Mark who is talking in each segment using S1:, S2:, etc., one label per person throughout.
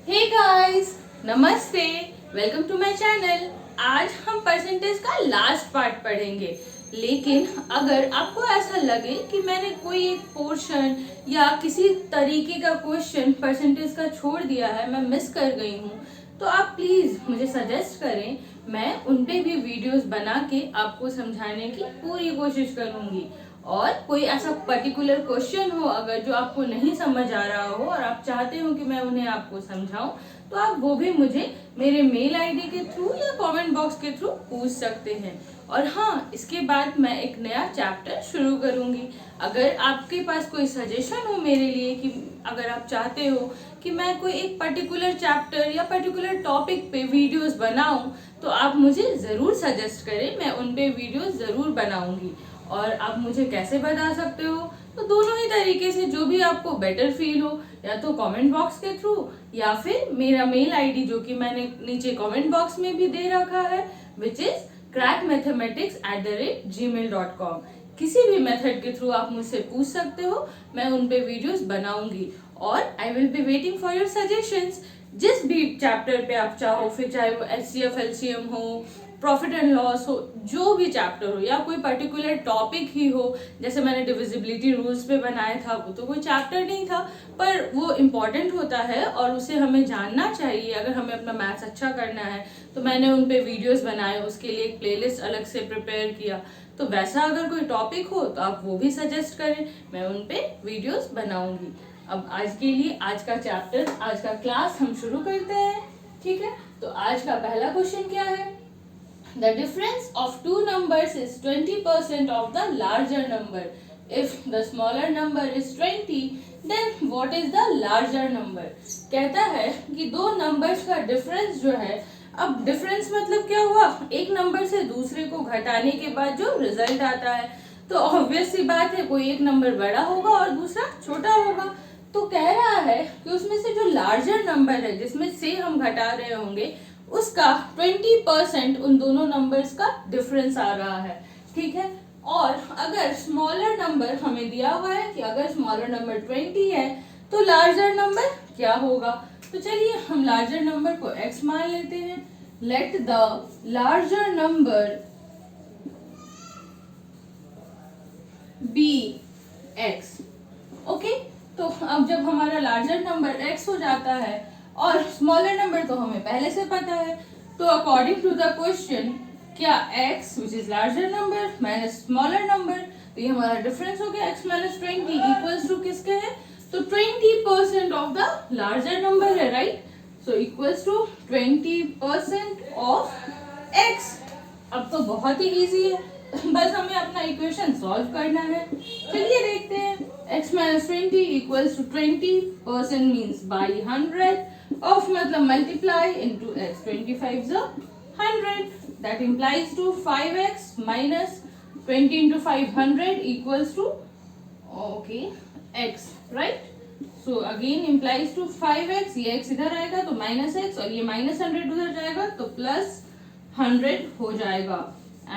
S1: Hey guys, नमस्ते, welcome to my channel. आज हम परसेंटेज का लास्ट पार्ट पढ़ेंगे। लेकिन अगर आपको ऐसा लगे कि मैंने कोई एक पोर्शन या किसी तरीके का क्वेश्चन परसेंटेज का छोड़ दिया है, मैं मिस कर गई हूँ, तो आप प्लीज मुझे सजेस्ट करें। मैं उन पे भी वीडियोस बना के आपको समझाने की पूरी कोशिश करूंगी। और कोई ऐसा पर्टिकुलर क्वेश्चन हो अगर जो आपको नहीं समझ आ रहा हो और आप चाहते हो कि मैं उन्हें आपको समझाऊं, तो आप वो भी मुझे मेरे मेल आईडी के थ्रू या कमेंट बॉक्स के थ्रू पूछ सकते हैं। और हाँ, इसके बाद मैं एक नया चैप्टर शुरू करूंगी। अगर आपके पास कोई सजेशन हो मेरे लिए कि अगर आप चाहते हो कि मैं कोई एक पर्टिकुलर चैप्टर या पर्टिकुलर टॉपिक पे वीडियोस बनाऊं, तो आप मुझे जरूर सजेस्ट करें, मैं उन पे वीडियोस जरूर बनाऊंगी। और आप मुझे कैसे बता सकते हो? तो दोनों ही तरीके से, जो भी आपको बेटर फील हो, या तो कमेंट बॉक्स के थ्रू या फिर मेरा मेल आईडी जो कि मैंने नीचे कमेंट बॉक्स में भी दे रखा है, विच इज crackmathematics@gmail.com। किसी भी मेथड के थ्रू आप मुझसे पूछ सकते हो, मैं उन पे वीडियोस बनाऊंगी और I will be waiting for your suggestions. जिस भी चैप्टर पे आप चाहो, फिर चाहे वो HCF LCM हो, प्रॉफिट एंड लॉस हो, जो भी चैप्टर हो या कोई पर्टिकुलर टॉपिक ही हो। जैसे मैंने डिविजिबिलिटी रूल्स पे बनाया था, वो तो कोई चैप्टर नहीं था, पर वो इम्पोर्टेंट होता है और उसे हमें जानना चाहिए अगर हमें अपना मैथ्स अच्छा करना है। तो मैंने उन पे वीडियोस बनाए, उसके लिए एक प्लेलिस्ट अलग से प्रिपेयर किया। तो वैसा अगर कोई टॉपिक हो तो आप वो भी सजेस्ट करें, मैं उन पे वीडियोस बनाऊंगी। अब आज के लिए आज का चैप्टर, आज का क्लास हम शुरू करते हैं। ठीक है, तो आज का पहला क्वेश्चन क्या है? The difference of two numbers is 20% of the larger number. If the smaller number is 20, then what is the larger number? कहता है कि दो नंबर्स का डिफरेंस जो है, अब डिफरेंस मतलब क्या हुआ? एक नंबर से दूसरे को घटाने के बाद जो रिजल्ट आता है, तो ऑब्वियस सी बात है कोई एक नंबर बड़ा होगा और दूसरा छोटा होगा। तो कह रहा है कि उसमें से जो लार्जर नंबर है, जिसमें से हम घटा रहे होंगे, उसका 20% उन दोनों नंबर्स का डिफरेंस आ रहा है। ठीक है, और अगर स्मॉलर नंबर हमें दिया हुआ है कि अगर स्मॉलर नंबर 20 है तो लार्जर नंबर क्या होगा? तो चलिए हम लार्जर नंबर को x मान लेते हैं। Let the larger number be x। Okay, तो अब जब हमारा लार्जर नंबर x हो जाता है और स्मॉलर नंबर तो हमें पहले से पता है, तो अकॉर्डिंग टू द क्वेश्चन, क्या x which is larger number minus smaller number, तो ये हमारा डिफरेंस हो गया x माइनस 20 इक्वल्स टू किसके है? तो 20% ऑफ द लार्जर नंबर है, right? So equals to 20% of x। अब तो बहुत ही इजी है, बस हमें अपना इक्वेशन सॉल्व करना है। चलिए देखते हैं। x minus 20 equals to 20% means by 100 of मतलब multiply into x, 25 is 100, that implies to 5x minus 20 into 500 equals to okay x, right? So again implies to 5x, ये x इधर आएगा तो minus x और ये minus 100 उधर जाएगा तो plus 100 हो जाएगा,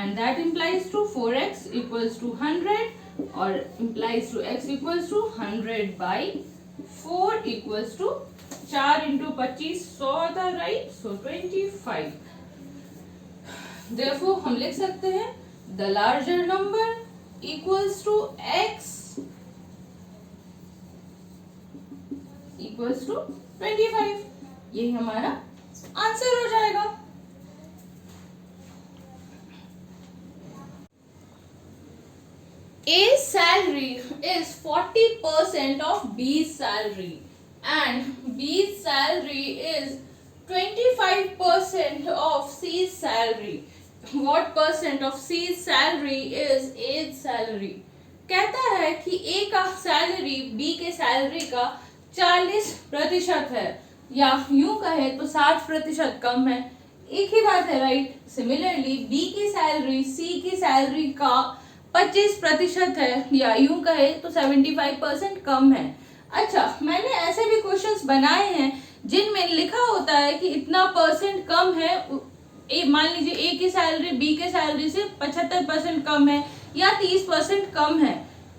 S1: and that implies to 4x equals to 100 और implies to x equals to 100 by 4 equals to 4 into 25 100 आता, राइट? सो 25। Therefore हम लिख सकते हैं the larger number equals to x equals to 25। यही हमारा आंसर हो जाएगा। A's salary is 40% of B's salary and B's salary is 25% of C's salary. What percent of C's salary is A's salary? कहता है कि A का salary B के salary का 40% है, या यूं कहे तो 60% कम है। एक ही बात है, राइट? सिमिलरली B की सैलरी C की सैलरी का 25% है, या यूं कहे तो 75% कम है। अच्छा, मैंने ऐसे भी क्वेश्चंस बनाए हैं जिनमें लिखा होता है कि इतना परसेंट कम है, मान लीजिए ए की सैलरी बी के सैलरी से 75% कम है या 30% कम है।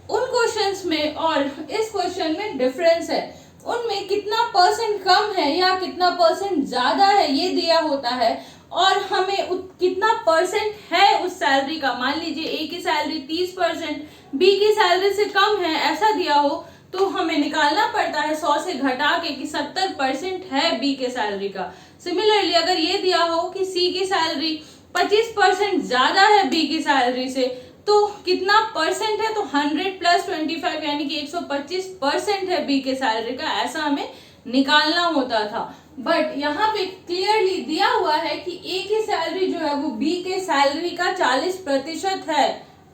S1: उन क्वेश्चंस में और इस क्वेश्चन में डिफरेंस है। उनमें कितना परसेंट कम है या कितना परसेंट ज्यादा है ये दिया होता है, और हमें कितना परसेंट है उस सैलरी का, मान लीजिए ए की सैलरी 30% बी की सैलरी से कम है ऐसा दिया हो, तो हमें निकालना पड़ता है 100 से घटा के कि 70% है बी के सैलरी का। सिमिलरली अगर ये दिया हो कि सी की सैलरी 25% ज्यादा है बी की सैलरी से, तो कितना परसेंट है, तो 100 + 25 यानी कि 125% है बी के सैलरी का, ऐसा हमें निकालना होता था। बट यहाँ पे क्लियरली दिया हुआ है कि ए की सैलरी जो है वो बी के सैलरी का 40% है।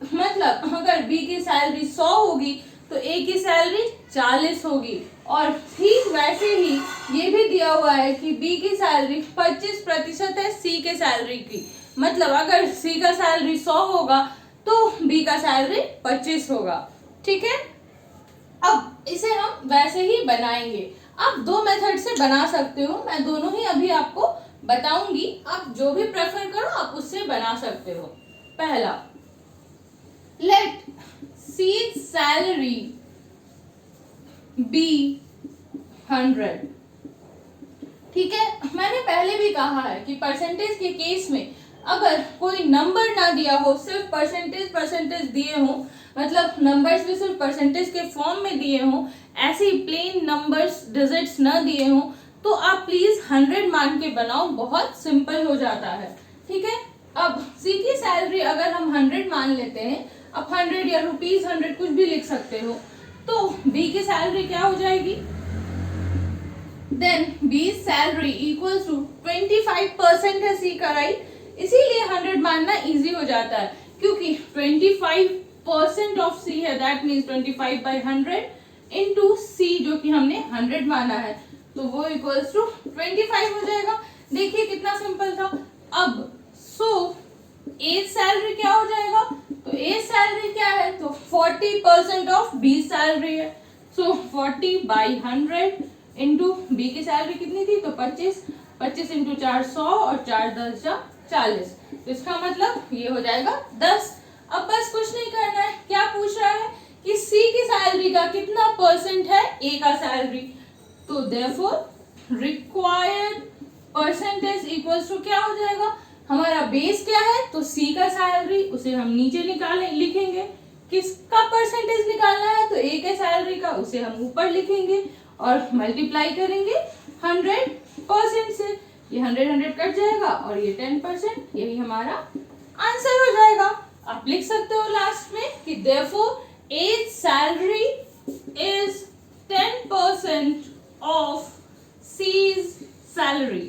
S1: मतलब अगर बी की सैलरी 100 होगी तो ए की सैलरी 40 होगी, और ठीक वैसे ही ये भी दिया हुआ है कि बी की सैलरी 25% है सी के सैलरी की। मतलब अगर सी का सैलरी 100 होगा तो बी का सैलरी 25 होगा। ठीक है, अब इसे हम वैसे ही बनाएंगे। आप दो मेथड से बना सकते हो, मैं दोनों ही अभी आपको बताऊंगी, आप जो भी प्रेफर करो आप उससे बना सकते हो। पहला, लेट सी सैलरी बी 100। ठीक है, मैंने पहले भी कहा है कि परसेंटेज के केस में अगर कोई नंबर ना दिया हो, सिर्फ परसेंटेज दिए हो, मतलब नंबर्स भी सिर्फ परसेंटेज के फॉर्म में दिए हो, ऐसे ही प्लेन नंबर्स डिजिट्स ना दिए हो, तो आप प्लीज 100 मान के बनाओ, बहुत सिंपल हो जाता है। ठीक है, अब सी की सैलरी अगर हम 100 मान लेते हैं, अब 100 या ₹100 कुछ भी लिख सकते हो, तो बी की सैलरी क्या हो जाएगी, then B salary equals to 25% है सी का, राइट। इसीलिए 100 मानना इजी हो जाता है, क्योंकि 25% ऑफ सी है, दैट मीन्स 25/100 इंटू सी जो कि हमने 100 माना है, तो वो इक्वल्स टू 25 हो जाएगा। देखिए कितना सिंपल था। अब सो ए सैलरी क्या हो जाएगा, तो ए सैलरी क्या है, तो 40% ऑफ बी सैलरी है, सो 40/100 इंटू बी की सैलरी कितनी थी, तो 25 इंटू 4 100 और 4 10 40, तो इसका मतलब ये हो जाएगा 10। अब बस कुछ नहीं करना है, क्या पूछ रहा है कि सी की सैलरी का कितना परसेंट है ए का सैलरी, तो therefore required percentage equals to क्या हो जाएगा, हमारा बेस क्या है, तो सी का सैलरी, उसे हम नीचे लिखेंगे, किसका परसेंटेज निकालना है, तो ए के सैलरी का, उसे हम ऊपर लिखेंगे और मल्टीप्लाई करेंगे 100% से, ये 100 कट जाएगा और ये 10%, यही हमारा आंसर हो जाएगा। आप लिख सकते हो लास्ट में कि therefore A's salary is 10% of C's salary.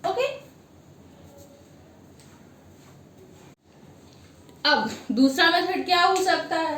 S1: Okay, अब दूसरा मेथड क्या हो सकता है,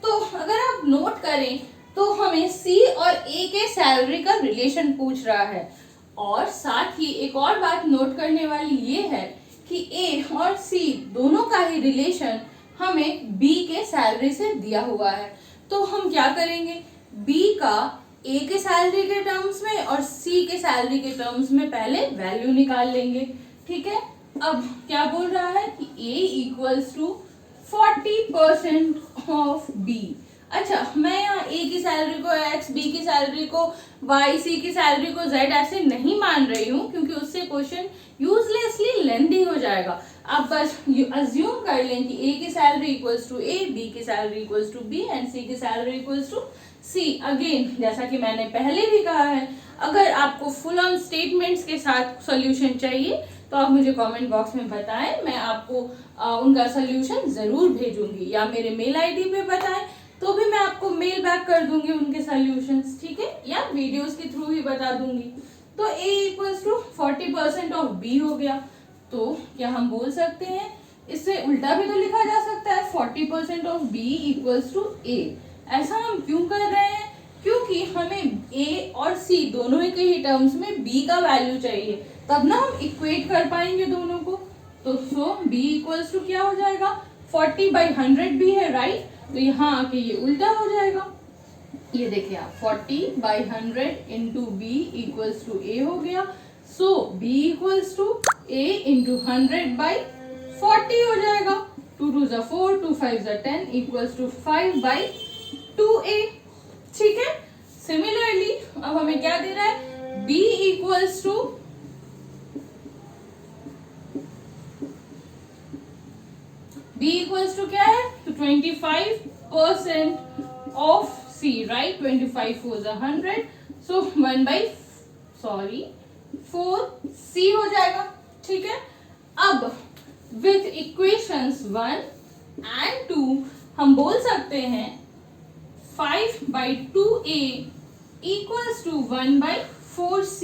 S1: तो अगर आप नोट करें तो हमें सी और ए के सैलरी का रिलेशन पूछ रहा है, और साथ ही एक और बात नोट करने वाली ये है कि ए और सी दोनों का ही रिलेशन हमें बी के सैलरी से दिया हुआ है। तो हम क्या करेंगे, बी का ए के सैलरी के टर्म्स में और सी के सैलरी के टर्म्स में पहले वैल्यू निकाल लेंगे। ठीक है, अब क्या बोल रहा है कि ए इक्वल्स टू 40% ऑफ बी। अच्छा, मैं यहाँ ए की सैलरी को एक्स, बी की सैलरी को वाई, सी की सैलरी को जेड ऐसे नहीं मान रही हूँ, क्योंकि उससे क्वेश्चन यूजलेसली लेंदी हो जाएगा। आप बस अज्यूम कर लें कि ए की salary equals to A, B की salary equals to B and C की salary equals to C. Again जैसा कि मैंने पहले भी कहा है, अगर आपको फुल ऑन स्टेटमेंट्स के साथ सोल्यूशन चाहिए तो आप मुझे कमेंट बॉक्स में बताएं, मैं आपको उनका सोल्यूशन जरूर भेजूंगी, या मेरे मेल आईडी पे बताएं तो भी मैं आपको मेल बैक कर दूंगी उनके सोल्यूशंस। ठीक है, या वीडियोस के थ्रू ही बता दूंगी। तो a equals to 40% of b हो गया, तो क्या हम बोल सकते हैं, इससे उल्टा भी तो लिखा जा सकता है, 40% of b equals to a। ऐसा हम क्यों कर रहे हैं, क्योंकि हमें a और c दोनों के ही टर्म्स में b का वैल्यू चाहिए, तब ना हम इक्वेट कर पाएंगे दोनों को। तो सो b इक्वल्स टू क्या हो जाएगा, 40/100 भी है, राइट, तो यहाँ आके ये उल्टा हो जाएगा। ये देखिए आप 40/100 into B equals to A हो गया, so b equals to a into 100/40 हो जाएगा। 2 2 ज़ा 4, 2 5 ज़ा 10 इक्वल्स टू 5/2a। ठीक है। सिमिलरली अब हमें क्या दे रहा है, b इक्वल्स टू क्या है, तो 25% ऑफ c, राइट। 25 4 ज़ा 100, सो 4c हो जाएगा। ठीक है। अब विथ इक्वेशंस 1 एंड 2 हम बोल सकते हैं 5/2a इक्वल्स टू 1/4c।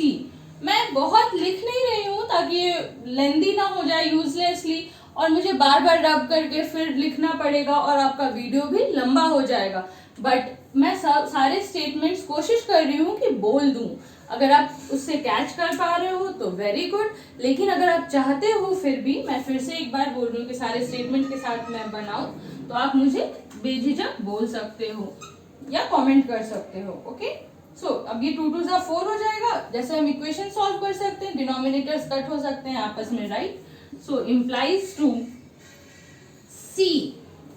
S1: मैं बहुत लिख नहीं रही हूं ताकि ये लेंदी ना हो जाए यूजलेसली, और मुझे बार बार रब करके फिर लिखना पड़ेगा और आपका वीडियो भी लंबा हो जाएगा। बट मैं सारे स्टेटमेंट्स कोशिश कर रही हूँ कि बोल दूं। अगर आप उससे कैच कर पा रहे हो तो वेरी गुड, लेकिन अगर आप चाहते हो फिर भी मैं फिर से एक बार बोल रही हूँ कि सारे स्टेटमेंट के साथ मैं बनाऊं, तो आप मुझे बेझिझक बोल सकते हो या कमेंट कर सकते हो। ओके। सो अब ये 2 2 ज़ा 4 हो जाएगा। जैसे हम इक्वेशन सॉल्व कर सकते हैं, डिनोमिनेटर्स कट हो सकते हैं आपस में, right. So implies to c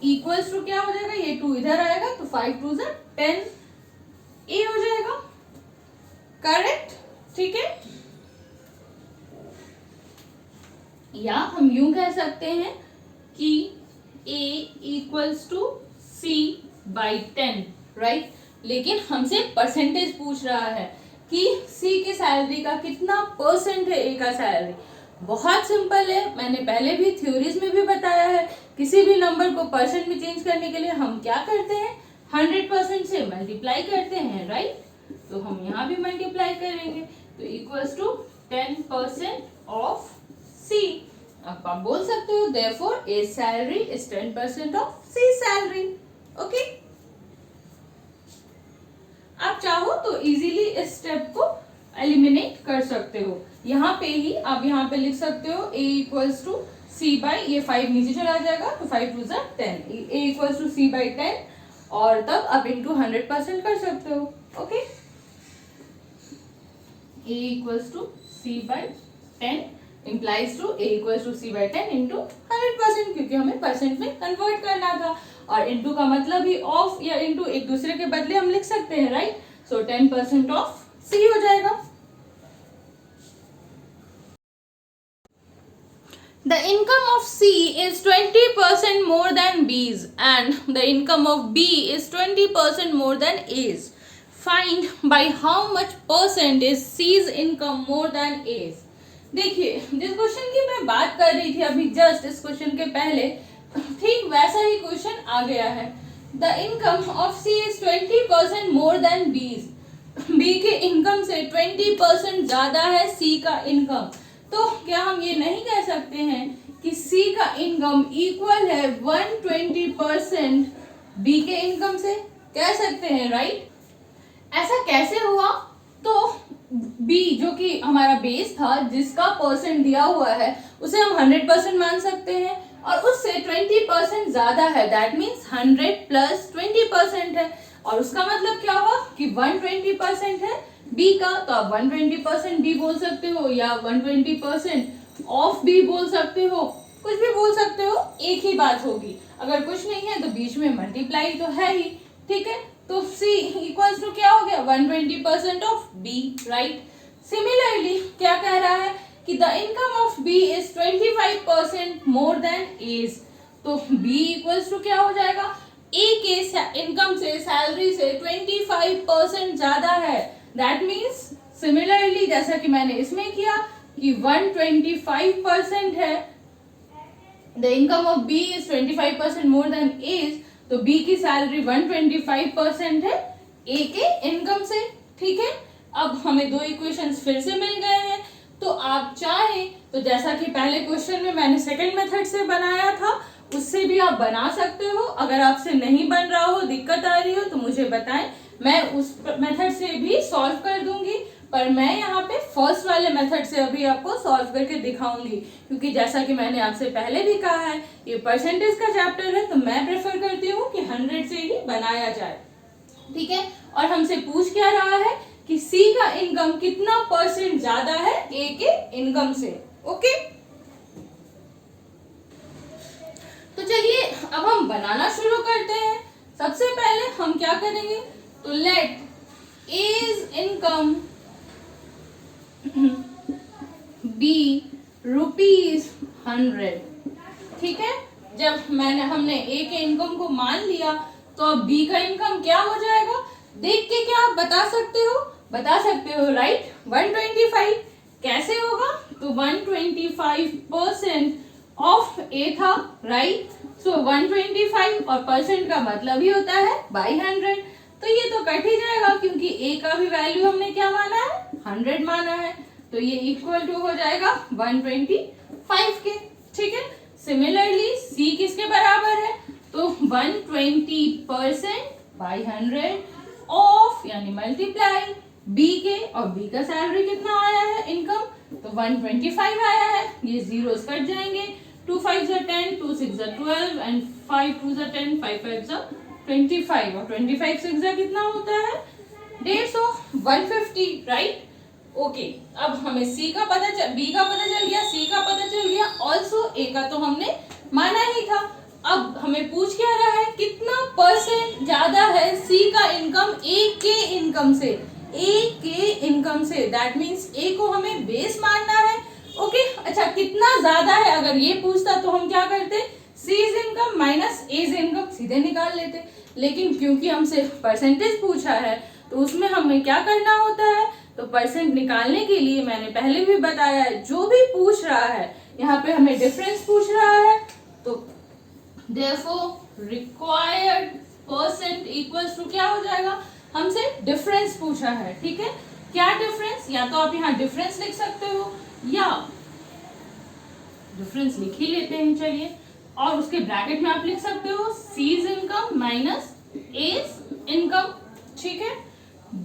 S1: equals to क्या हो जाएगा, ये 2 इधर आएगा तो 5 2 ज़ा 10 a हो जाएगा। करेक्ट। ठीक है। या हम यूं कह सकते हैं कि a equals to c/10, right. लेकिन हमसे परसेंटेज पूछ रहा है कि c की सैलरी का कितना परसेंट है a का सैलरी। बहुत सिंपल है, मैंने पहले भी थ्योरीज में भी बताया है। किसी भी नंबर को परसेंट में चेंज करने के लिए हम क्या करते हैं, 100% से मल्टीप्लाई करते हैं, राइट। तो हम यहाँ भी मल्टीप्लाई करेंगे, तो इक्वल्स टू 10% ऑफ c। अब आप बोल सकते हो therefore a salary is 10% of c salary. Okay. आप चाहो तो इजीली इस स्टेप को एलिमिनेट कर सकते हो। यहाँ पे ही आप यहाँ पे लिख सकते हो a इक्वल्स टू c/, ये 5 नीचे चला जाएगा तो 5 2 ज़ा 10, a इक्वल्स टू c/10, और तब आप इंटू 100% कर सकते हो। Okay. a equals to c/10 implies to a equals to c/10 into 100%, क्योंकि हमें परसेंट में कन्वर्ट करना था, और इंटू का मतलब ही ऑफ या इंटू एक दूसरे के बदले हम लिख सकते हैं, राइट। सो 10% ऑफ c हो जाएगा। The income of C is 20% more than B's and the income of B is 20% more than A's. Find by how much percent is C's income more than A's. देखिए, जिस question की मैं बात कर रही थी अभी जस्ट इस क्वेश्चन के पहले, ठीक वैसा ही क्वेश्चन आ गया है। The income of C is 20% more than B's. B के इनकम से 20% ज्यादा है C का इनकम। तो क्या हम ये नहीं कह सकते हैं कि C का इनकम इक्वल है 120% B के इनकम से? कह सकते हैं, राइट। ऐसा कैसे हुआ? तो B जो कि हमारा बेस था, जिसका परसेंट दिया हुआ है, उसे हम 100% मान सकते हैं, और उससे 20% ज्यादा है, दैट मीन्स 100 प्लस 20% है, और उसका मतलब क्या हुआ कि 120% है B का, तो आप 120% B बोल सकते हो या 120% ऑफ B बोल सकते हो, कुछ भी बोल सकते हो, एक ही बात होगी। अगर कुछ नहीं है तो बीच में मल्टीप्लाई तो है ही, ठीक है। तो C इक्वल्स टू क्या हो गया, 120% ऑफ B, राइट। सिमिलरली क्या कह रहा है कि the income of B is 25% more than A's, तो B इक्वल्स टू क्या हो जाएगा, A के इनकम से, सैलरी से 25% ज्यादा है। दैट मीन्स सिमिलरली जैसा कि मैंने इसमें किया कि 125% है, the income of B is 25% more than A's, तो B की सैलरी 125% है A के इनकम से, ठीक है। अब हमें दो इक्वेशंस फिर से मिल गए हैं, तो आप चाहें तो जैसा कि पहले क्वेश्चन में मैंने सेकंड मेथड से बनाया था, उससे भी आप बना सकते हो। अगर आपसे नहीं बन रहा हो, दिक्कत आ रही हो, तो मुझे बताएं, मैं उस मेथड से भी सॉल्व कर दूंगी, पर मैं यहाँ पे फर्स्ट वाले मेथड से अभी आपको सॉल्व करके दिखाऊंगी, क्योंकि जैसा कि मैंने आपसे पहले भी कहा है, ये परसेंटेज का चैप्टर है, तो मैं प्रेफर करती हूँ कि 100 से ही बनाया जाए, ठीक है। और हमसे पूछ क्या रहा है कि C का इनकम कितना परसेंट ज्यादा है A के इनकम से, ओके। तो चलिए अब हम बनाना शुरू करते हैं। सबसे पहले हम क्या करेंगे, तो लेट एज इनकम बी ₹100। ठीक है, जब हमने ए के इनकम को मान लिया तो अब बी का इनकम क्या हो जाएगा, देख के क्या आप बता सकते हो राइट, 125। कैसे होगा, तो 125% ऑफ ए था राइट, सो 125 और परसेंट का मतलब ही होता है बाई 100। तो ये तो कट ही जाएगा क्योंकि ए का भी वैल्यू हमने क्या माना है, 100 माना है, तो ये इक्वल टू हो जाएगा 125 के। ठीक है, सिमिलरली सी किसके बराबर है, तो 120% बाई 100 ऑफ यानी मल्टीप्लाई बी के, और बी का सैलरी कितना आया है इनकम, तो 125 आया है। ये जीरोस कट जाएंगे, 2 5 10, 2 6 12 एंड 5 2 10, 5 5 25, और 25 6 कितना होता है 150, 150 राइट। ओके, अब हमें बी का पता चल गया, सी का पता चल गया, ऑल्सो ए का तो हमने माना ही था। अब हमें पूछ क्या रहा है, कितना परसेंट ज्यादा है सी का इनकम ए के इनकम से, दैट मीन्स ए को हमें बेस मानना है। ओके, अच्छा कितना ज्यादा है, अगर ये पूछता तो हम क्या करते, C's income minus A's income सीधे निकाल लेते, लेकिन क्योंकि हमसे परसेंटेज पूछा है तो उसमें हमें क्या करना होता है, तो परसेंट निकालने के लिए मैंने पहले भी बताया है, जो भी पूछ रहा है यहाँ पे हमें डिफरेंस पूछ रहा है, तो therefore required percent equals to क्या हो जाएगा, हमसे डिफरेंस पूछा है। ठीक है, क्या डिफरेंस, या तो आप यहाँ डिफरेंस लिख सकते हो या डिफरेंस लिख ही लेते हैं चलिए, और उसके ब्रैकेट में आप लिख सकते हो C's income minus A's income. ठीक है,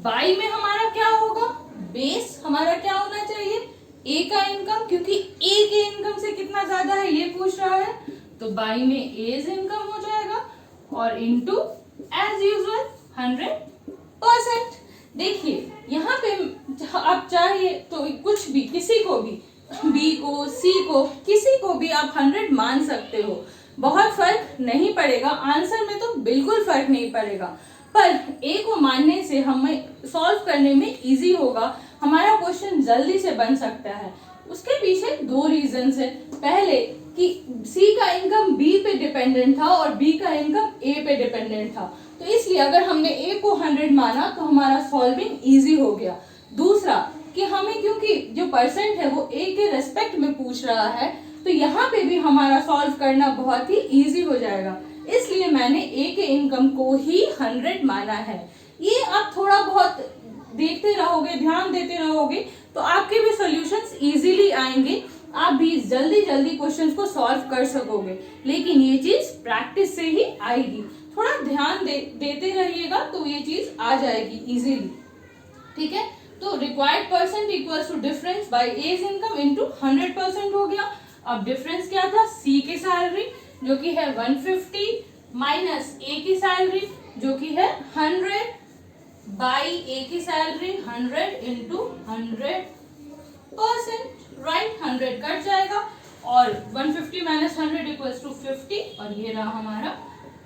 S1: बाई में हमारा क्या होगा, बेस हमारा क्या होना चाहिए, ए का इनकम, क्योंकि ए के इनकम से कितना ज्यादा है ये पूछ रहा है, तो बाई में एज इनकम हो जाएगा, और इनटू एज यूजुअल 100%। देखिए यहाँ पे आप चाहिए तो कुछ भी, किसी को भी, बी को, सी को, किसी को भी आप 100 मान सकते हो, बहुत फर्क नहीं पड़ेगा, आंसर में तो बिल्कुल फर्क नहीं पड़ेगा, पर ए को मानने से हमें सॉल्व करने में इजी होगा, हमारा क्वेश्चन जल्दी से बन सकता है। उसके पीछे 2 रीजंस है, पहले कि सी का इनकम बी पे डिपेंडेंट था और बी का इनकम ए पे डिपेंडेंट था, तो इसलिए अगर हमने ए को 100 माना तो हमारा सॉल्विंग इजी हो गया। दूसरा कि हमें क्योंकि जो परसेंट है वो ए के रेस्पेक्ट में पूछ रहा है, तो यहाँ पे भी हमारा सॉल्व करना बहुत ही इजी हो जाएगा, इसलिए मैंने ए के इनकम को ही 100 माना है। ये आप थोड़ा बहुत देखते रहोगे, ध्यान देते रहोगे, तो आपके भी सॉल्यूशंस इजीली आएंगे, आप भी जल्दी क्वेश्चंस को सॉल्व कर सकोगे, लेकिन ये चीज प्रैक्टिस से ही आएगी, थोड़ा ध्यान देते रहिएगा तो ये चीज आ जाएगी इजीली। ठीक है, तो required percent equals to difference by A's income into 100% हो गया। अब डिफरेंस क्या था, सी की सैलरी जो कि है 150 माइनस ए की सैलरी जो कि है 100 बाई ए की सैलरी 100 इंटू 100%, राइट, 100 कट जाएगा और 150 माइनस 100 इक्वल्स टू 50, और ये रहा हमारा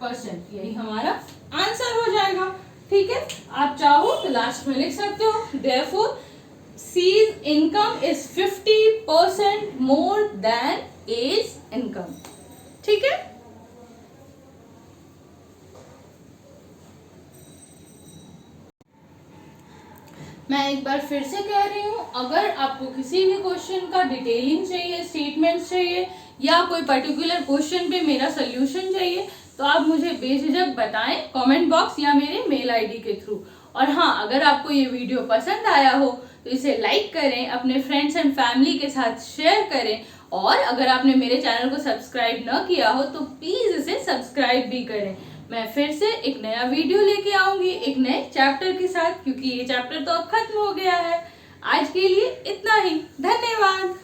S1: परसेंट, यही हमारा आंसर हो जाएगा। ठीक है, आप चाहो तो लास्ट में लिख सकते हो, therefore C's income is 50% more than A's income। ठीक है, मैं एक बार फिर से कह रही हूँ, अगर आपको किसी भी क्वेश्चन का डिटेलिंग चाहिए, स्टेटमेंट्स चाहिए, या कोई पर्टिकुलर क्वेश्चन पे मेरा सोल्यूशन चाहिए, तो आप मुझे बेझिझक बताएं कमेंट बॉक्स या मेरे मेल आईडी के थ्रू। और हाँ, अगर आपको ये वीडियो पसंद आया हो तो इसे लाइक करें, अपने फ्रेंड्स एंड फैमिली के साथ शेयर करें, और अगर आपने मेरे चैनल को सब्सक्राइब न किया हो तो प्लीज इसे सब्सक्राइब भी करें। मैं फिर से एक नया वीडियो लेके आऊंगी एक नए चैप्टर के साथ, क्योंकि ये चैप्टर तो अब खत्म हो गया है। आज के लिए इतना ही, धन्यवाद।